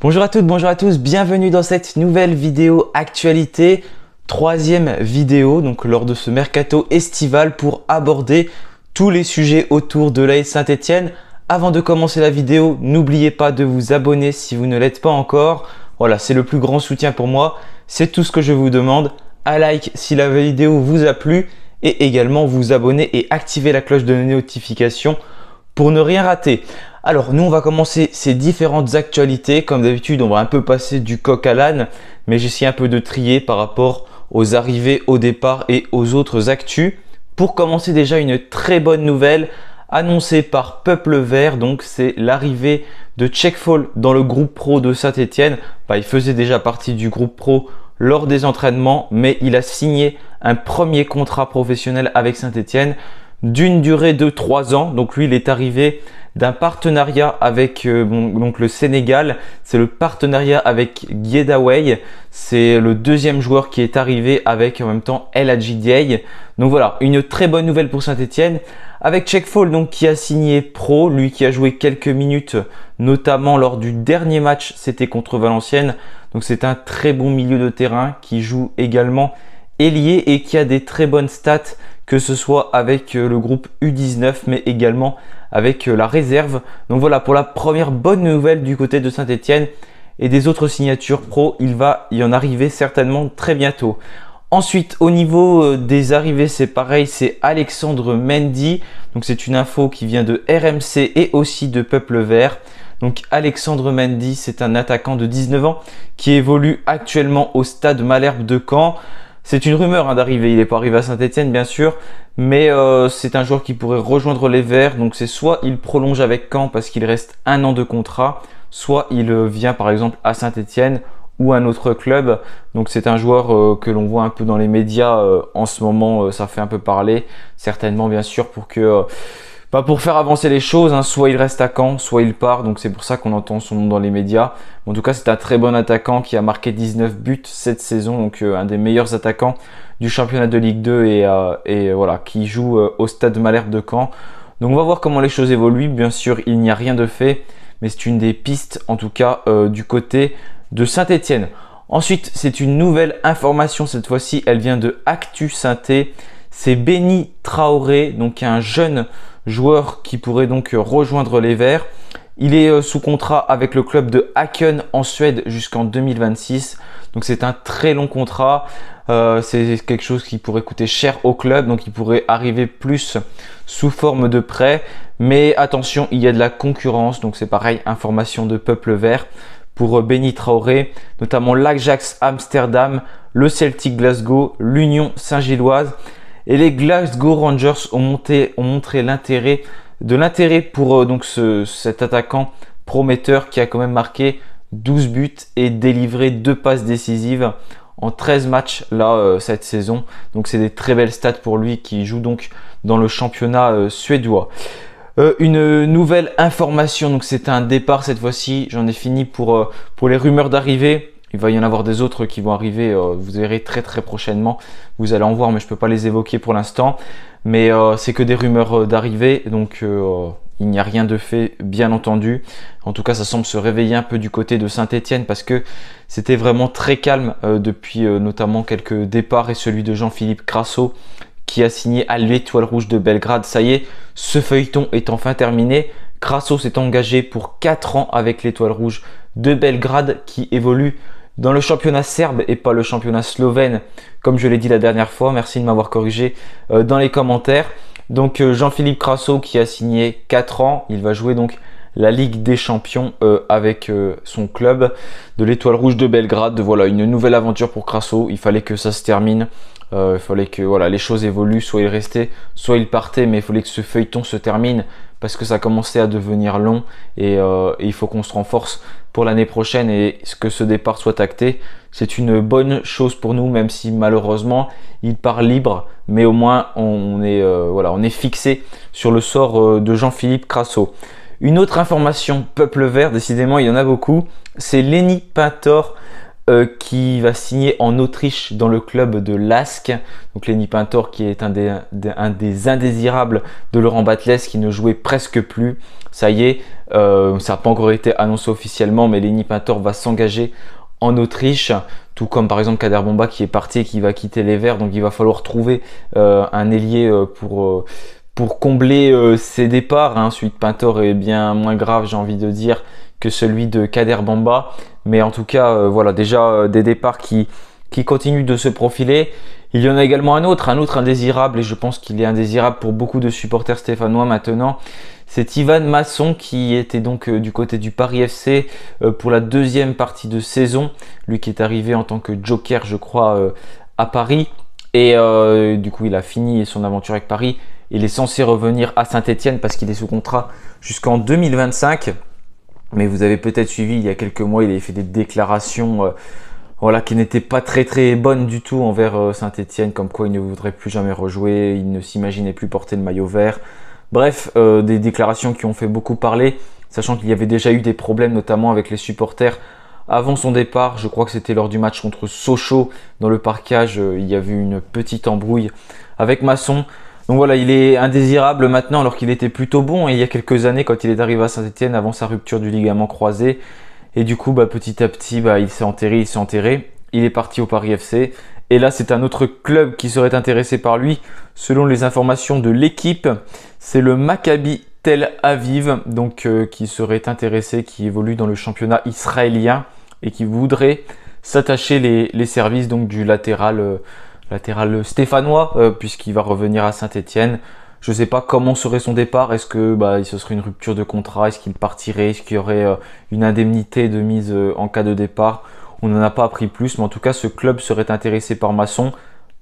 Bonjour à toutes, bonjour à tous, bienvenue dans cette nouvelle vidéo actualité, troisième vidéo donc lors de ce mercato estival pour aborder tous les sujets autour de l'AS Saint-Etienne. Avant de commencer la vidéo, n'oubliez pas de vous abonner si vous ne l'êtes pas encore. Voilà, c'est le plus grand soutien pour moi, c'est tout ce que je vous demande. Un like si la vidéo vous a plu et également vous abonner et activer la cloche de notification pour ne rien rater. Alors nous on va commencer ces différentes actualités. Comme d'habitude on va un peu passer du coq à l'âne, mais j'essaie un peu de trier par rapport aux arrivées, au départ et aux autres actus. Pour commencer, déjà une très bonne nouvelle annoncée par Peuple Vert, donc c'est l'arrivée de Tchèque Fall dans le groupe pro de Saint-Etienne. Il faisait déjà partie du groupe pro lors des entraînements, mais il a signé un premier contrat professionnel avec Saint-Etienne d'une durée de 3 ans. Donc lui il est arrivé d'un partenariat avec donc le Sénégal. C'est le partenariat avec Guédiawaye. C'est le deuxième joueur qui est arrivé avec en même temps El Hadji Diaye. Donc voilà, une très bonne nouvelle pour Saint-Etienne. Avec Tchèque Fall donc qui a signé pro, lui qui a joué quelques minutes, notamment lors du dernier match, c'était contre Valenciennes. Donc c'est un très bon milieu de terrain qui joue également ailier et qui a des très bonnes stats, que ce soit avec le groupe U19 mais également avec la réserve. Donc voilà pour la première bonne nouvelle du côté de Saint-Etienne, et des autres signatures pro, il va y en arriver certainement très bientôt. Ensuite au niveau des arrivées, c'est pareil, c'est Alexandre Mendy. Donc c'est une info qui vient de RMC et aussi de Peuple Vert. Donc Alexandre Mendy, c'est un attaquant de 19 ans qui évolue actuellement au Stade Malherbe de Caen. C'est une rumeur d'arrivée, il n'est pas arrivé à Saint-Etienne bien sûr, mais c'est un joueur qui pourrait rejoindre les Verts. Donc c'est soit il prolonge avec Caen parce qu'il reste 1 an de contrat, soit il vient par exemple à Saint-Etienne ou un autre club. Donc c'est un joueur que l'on voit un peu dans les médias en ce moment, ça fait un peu parler, certainement bien sûr pour que... pour faire avancer les choses, soit il reste à Caen, soit il part, donc c'est pour ça qu'on entend son nom dans les médias. En tout cas, c'est un très bon attaquant qui a marqué 19 buts cette saison, donc un des meilleurs attaquants du championnat de Ligue 2 et voilà, qui joue au Stade Malherbe de Caen. Donc on va voir comment les choses évoluent. Bien sûr, il n'y a rien de fait, mais c'est une des pistes en tout cas du côté de Saint-Etienne. Ensuite, c'est une nouvelle information, cette fois-ci, elle vient de Actu Saint-Étienne. C'est Béni Traoré, donc un jeune joueur qui pourrait donc rejoindre les Verts. Il est sous contrat avec le club de Häcken en Suède jusqu'en 2026. Donc c'est un très long contrat. C'est quelque chose qui pourrait coûter cher au club. Donc il pourrait arriver plus sous forme de prêt. Mais attention, il y a de la concurrence. Donc c'est pareil, information de Peuple Vert pour Béni Traoré. Notamment l'Ajax Amsterdam, le Celtic Glasgow, l'Union Saint-Gilloise. Et les Glasgow Rangers ont montré l'intérêt pour donc cet attaquant prometteur qui a quand même marqué 12 buts et délivré 2 passes décisives en 13 matchs là cette saison. Donc c'est des très belles stats pour lui qui joue donc dans le championnat suédois. Une nouvelle information, donc c'est un départ cette fois-ci. J'en ai fini pour les rumeurs d'arrivée. Il va y en avoir des autres qui vont arriver, vous verrez très prochainement. Vous allez en voir, mais je ne peux pas les évoquer pour l'instant. Mais c'est que des rumeurs d'arrivée, donc il n'y a rien de fait, bien entendu. En tout cas, ça semble se réveiller un peu du côté de Saint-Etienne parce que c'était vraiment très calme depuis notamment quelques départs et celui de Jean-Philippe Crasso qui a signé à l'Étoile Rouge de Belgrade. Ça y est, ce feuilleton est enfin terminé. Crasso s'est engagé pour 4 ans avec l'Étoile Rouge de Belgrade qui évolue dans le championnat serbe et pas le championnat slovène, comme je l'ai dit la dernière fois. Merci de m'avoir corrigé dans les commentaires. Donc Jean-Philippe Crasso qui a signé 4 ans, il va jouer donc la Ligue des Champions avec son club de l'Étoile Rouge de Belgrade. Voilà, une nouvelle aventure pour Crasso. Il fallait que ça se termine. Il fallait que voilà, les choses évoluent, soit il restait, soit il partait, mais il fallait que ce feuilleton se termine parce que ça commençait à devenir long et il faut qu'on se renforce pour l'année prochaine et que ce départ soit acté. C'est une bonne chose pour nous, même si malheureusement il part libre, mais au moins on est fixé sur le sort de Jean-Philippe Crasso. Une autre information Peuple Vert, décidément il y en a beaucoup, c'est Lenny Pintor qui va signer en Autriche dans le club de Lask. Donc Lenny Pintor qui est un des indésirables de Laurent Batles, qui ne jouait presque plus. Ça y est, ça n'a pas encore été annoncé officiellement, mais Lenny Pintor va s'engager en Autriche, tout comme par exemple Kader Bomba qui est parti et qui va quitter les Verts. Donc il va falloir trouver un ailier pour combler ses départs. Celui de Pintor est bien moins grave, j'ai envie de dire, que celui de Kader Bamba. Mais en tout cas, voilà, déjà des départs qui continuent de se profiler. Il y en a également un autre indésirable, et je pense qu'il est indésirable pour beaucoup de supporters stéphanois maintenant. C'est Ivan Masson, qui était donc du côté du Paris FC pour la deuxième partie de saison. Lui qui est arrivé en tant que joker, je crois, à Paris. Et du coup, il a fini son aventure avec Paris. Il est censé revenir à Saint-Etienne parce qu'il est sous contrat jusqu'en 2025. Mais vous avez peut-être suivi, il y a quelques mois, il avait fait des déclarations voilà, qui n'étaient pas très bonnes du tout envers Saint-Etienne, comme quoi il ne voudrait plus jamais rejouer, il ne s'imaginait plus porter le maillot vert. Bref, des déclarations qui ont fait beaucoup parler, sachant qu'il y avait déjà eu des problèmes, notamment avec les supporters avant son départ. Je crois que c'était lors du match contre Sochaux dans le parcage, il y avait eu une petite embrouille avec Masson. Donc voilà, il est indésirable maintenant alors qu'il était plutôt bon il y a quelques années quand il est arrivé à Saint-Etienne avant sa rupture du ligament croisé. Et du coup, petit à petit, il s'est enterré. Il est parti au Paris FC. Et là, c'est un autre club qui serait intéressé par lui. Selon les informations de l'équipe, c'est le Maccabi Tel Aviv, donc qui serait intéressé, qui évolue dans le championnat israélien et qui voudrait s'attacher les services donc du latéral stéphanois, puisqu'il va revenir à Saint-Etienne. Je ne sais pas comment serait son départ. Est-ce que ce serait une rupture de contrat? Est-ce qu'il partirait? Est-ce qu'il y aurait une indemnité de mise en cas de départ? On n'en a pas appris plus, mais en tout cas, ce club serait intéressé par Masson.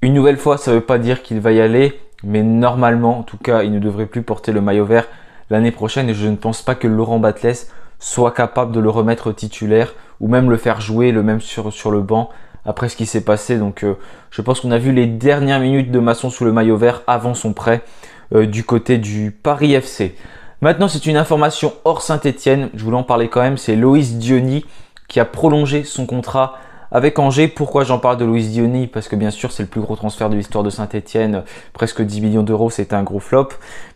Une nouvelle fois, ça ne veut pas dire qu'il va y aller, mais normalement, en tout cas, il ne devrait plus porter le maillot vert l'année prochaine. Et je ne pense pas que Laurent Batles soit capable de le remettre titulaire ou même le faire jouer, le même sur le banc, après ce qui s'est passé. Donc je pense qu'on a vu les dernières minutes de Masson sous le maillot vert avant son prêt du côté du Paris FC. Maintenant, c'est une information hors Saint-Etienne, je voulais en parler quand même, c'est Loïs Diony qui a prolongé son contrat avec Angers. Pourquoi j'en parle de Loïs Diony? Parce que bien sûr, c'est le plus gros transfert de l'histoire de Saint-Etienne, presque 10 millions d'euros, c'était un gros flop.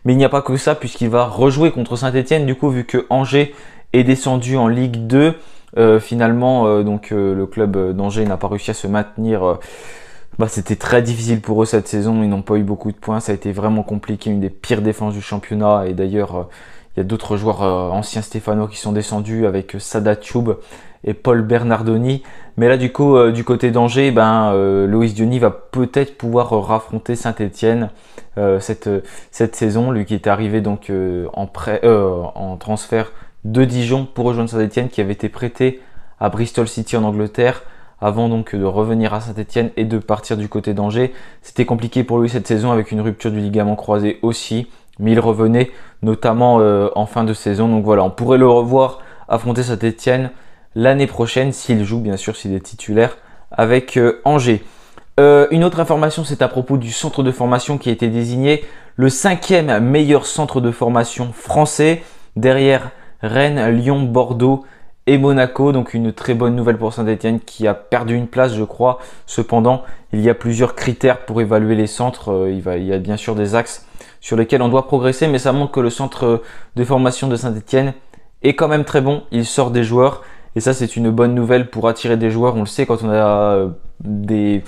Mais il n'y a pas que ça, puisqu'il va rejouer contre Saint-Etienne, du coup, vu que Angers est descendu en Ligue 2. Finalement, le club d'Angers n'a pas réussi à se maintenir. C'était très difficile pour eux cette saison, ils n'ont pas eu beaucoup de points, ça a été vraiment compliqué, une des pires défenses du championnat. Et d'ailleurs, il y a d'autres joueurs anciens stéphanois qui sont descendus avec Sada Thioub et Paul Bernardoni. Mais là, du coup, du côté d'Angers, Loïs Diony va peut-être pouvoir raffronter Saint-Etienne cette saison. Lui qui est arrivé donc en transfert de Dijon pour rejoindre Saint-Etienne, qui avait été prêté à Bristol City en Angleterre avant donc de revenir à Saint-Etienne et de partir du côté d'Angers. C'était compliqué pour lui cette saison avec une rupture du ligament croisé aussi, mais il revenait notamment en fin de saison. Donc voilà, on pourrait le revoir affronter Saint-Etienne l'année prochaine s'il joue, bien sûr, s'il est titulaire avec Angers. Une autre information, c'est à propos du centre de formation qui a été désigné le 5e meilleur centre de formation français, derrière Rennes, Lyon, Bordeaux et Monaco. Donc une très bonne nouvelle pour Saint-Etienne qui a perdu une place, je crois. Cependant, il y a plusieurs critères pour évaluer les centres. Il y a bien sûr des axes sur lesquels on doit progresser, mais ça montre que le centre de formation de Saint-Etienne est quand même très bon. Il sort des joueurs et ça, c'est une bonne nouvelle pour attirer des joueurs. On le sait, quand on a des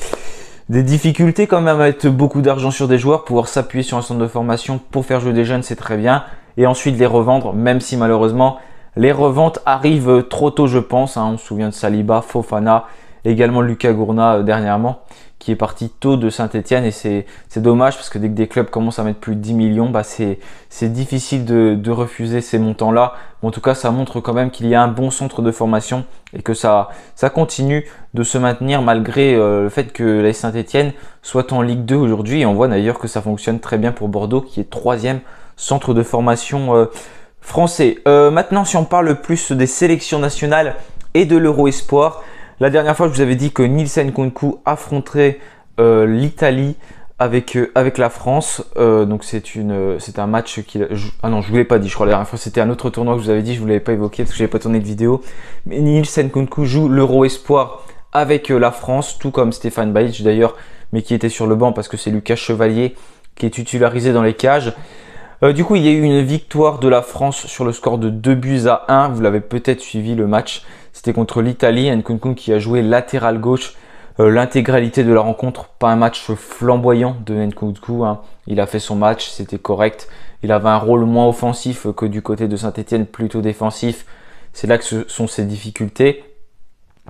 difficultés quand même à mettre beaucoup d'argent sur des joueurs, pouvoir s'appuyer sur un centre de formation pour faire jouer des jeunes, c'est très bien. Et ensuite les revendre, même si malheureusement les reventes arrivent trop tôt, je pense. On se souvient de Saliba, Fofana, également Lucas Gourna dernièrement, qui est parti tôt de Saint-Etienne. Et c'est dommage parce que dès que des clubs commencent à mettre plus de 10 millions, c'est difficile de refuser ces montants-là. En tout cas, ça montre quand même qu'il y a un bon centre de formation et que ça continue de se maintenir malgré le fait que la Saint-Etienne soit en Ligue 2 aujourd'hui. Et on voit d'ailleurs que ça fonctionne très bien pour Bordeaux, qui est 3e centre de formation français. Maintenant, si on parle plus des sélections nationales et de l'Euro Espoir, la dernière fois, je vous avais dit que Nielsen Nkounkou affronterait l'Italie avec la France. Donc c'est un match qu'il... Ah non, je ne vous l'ai pas dit, je crois. La dernière fois, c'était un autre tournoi que je vous avais dit. Je ne vous l'avais pas évoqué parce que je n'avais pas tourné de vidéo. Mais Nielsen Nkounkou joue l'Euro Espoir avec la France, tout comme Stéphane Bajic d'ailleurs, mais qui était sur le banc parce que c'est Lucas Chevalier qui est titularisé dans les cages. Du coup, il y a eu une victoire de la France sur le score de 2-1. Vous l'avez peut-être suivi le match. C'était contre l'Italie. Nkunku qui a joué latéral gauche l'intégralité de la rencontre. Pas un match flamboyant de Nkunku, hein. Il a fait son match, c'était correct. Il avait un rôle moins offensif que du côté de Saint-Etienne, plutôt défensif. C'est là que ce sont ses difficultés.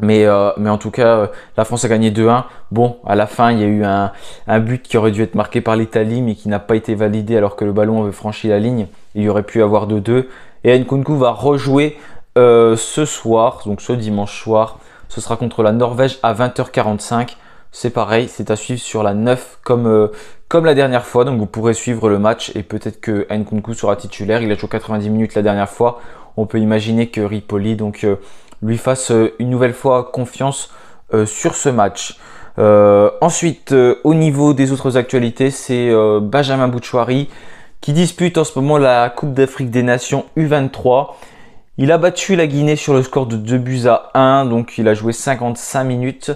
Mais en tout cas, la France a gagné 2-1. Bon, à la fin, il y a eu un but qui aurait dû être marqué par l'Italie, mais qui n'a pas été validé alors que le ballon avait franchi la ligne. Il y aurait pu avoir 2-2. Et Nkunku va rejouer ce soir, donc ce dimanche soir. Ce sera contre la Norvège à 20h45. C'est pareil, c'est à suivre sur la 9 comme la dernière fois. Donc vous pourrez suivre le match et peut-être que Nkunku sera titulaire. Il a joué 90 minutes la dernière fois. On peut imaginer que Ripoli lui fasse une nouvelle fois confiance sur ce match. Ensuite, au niveau des autres actualités, c'est Benjamin Bouchouari qui dispute en ce moment la Coupe d'Afrique des Nations U23. Il a battu la Guinée sur le score de 2-1, donc il a joué 55 minutes.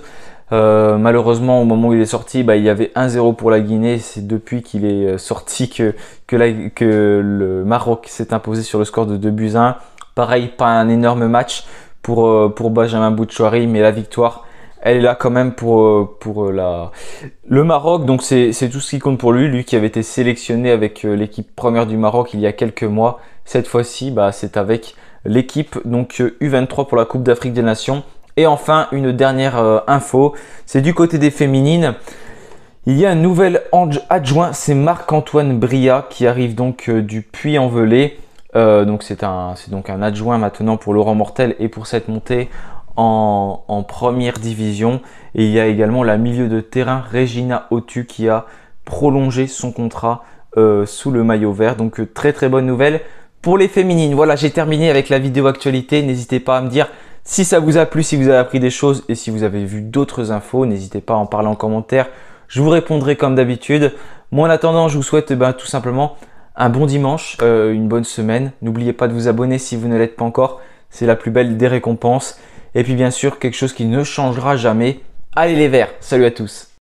Malheureusement, au moment où il est sorti, il y avait 1-0 pour la Guinée. C'est depuis qu'il est sorti que le Maroc s'est imposé sur le score de 2-1. Pareil, pas un énorme match pour Benjamin Bouchouari, mais la victoire, elle est là quand même pour le Maroc. Donc c'est tout ce qui compte pour lui. Lui qui avait été sélectionné avec l'équipe première du Maroc il y a quelques mois. Cette fois-ci, c'est avec l'équipe donc U23 pour la Coupe d'Afrique des Nations. Et enfin, une dernière info, c'est du côté des féminines. Il y a un nouvel adjoint, c'est Marc-Antoine Bria qui arrive donc du Puy-en-Velay. Donc c'est donc un adjoint maintenant pour Laurent Mortel et pour cette montée en première division. Et il y a également la milieu de terrain Regina Otu qui a prolongé son contrat sous le maillot vert. Donc très très bonne nouvelle pour les féminines. Voilà, j'ai terminé avec la vidéo actualité. N'hésitez pas à me dire si ça vous a plu, si vous avez appris des choses et si vous avez vu d'autres infos. N'hésitez pas à en parler en commentaire. Je vous répondrai comme d'habitude. Moi en attendant, je vous souhaite tout simplement un bon dimanche, une bonne semaine. N'oubliez pas de vous abonner si vous ne l'êtes pas encore. C'est la plus belle des récompenses. Et puis bien sûr, quelque chose qui ne changera jamais. Allez les Verts, salut à tous.